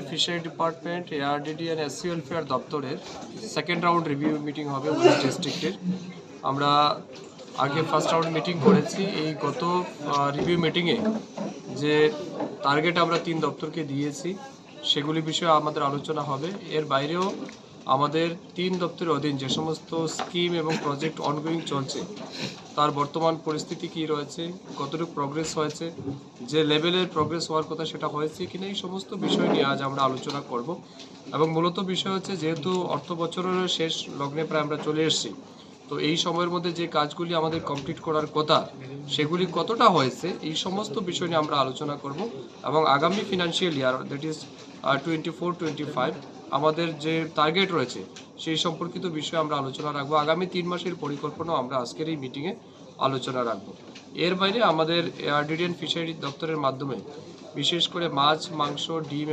Fishery department, ARDD and SC welfare দপ্তরের second round review meeting হবে 19 ডিস্ট্রিক্টের। আমরা আগে ফার্স্ট রাউন্ড মিটিং করেছি। এই গত রিভিউ মিটিংয়ে যে টার্গেট আমরা 3 দপ্তরকে দিয়েছি সেগুলি বিষয়ে আমাদের আলোচনা হবে। এর বাইরেও আমাদের 3 দপ্তরের অধীন যে সমস্ত স্কিম এবং প্রজেক্ট অনগোয়িং চলছে তার বর্তমান পরিস্থিতি কী রয়েছে, কতটুকু প্রগ্রেস হয়েছে, যে লেভেলের প্রগ্রেস হওয়ার কথা সেটা হয়েছে কিনা, এই সমস্ত বিষয় নিয়ে আজ আমরা আলোচনা করব। এবং মূলত বিষয় হচ্ছে, যেহেতু অর্থ বছরের শেষ লগ্নে প্রায় আমরা চলে এসেছি, তো এই সময়ের মধ্যে যে কাজগুলি আমাদের কমপ্লিট করার কথা সেগুলি কতটা হয়েছে, এই সমস্ত বিষয় নিয়ে আমরা আলোচনা করব। এবং আগামী ফিনান্সিয়াল ইয়ার, দ্যাট ইজ 24-25, আমাদের যে টার্গেট রয়েছে সেই সম্পর্কিত বিষয়ে আমরা আলোচনা রাখবো। আগামী 3 মাসের পরিকল্পনাও আমরা আজকের এই মিটিংয়ে আলোচনা রাখবো। এর বাইরে আমাদের এআরডিডি অ্যান্ড ফিশারি দপ্তরের মাধ্যমে বিশেষ করে মাছ, মাংস, ডিম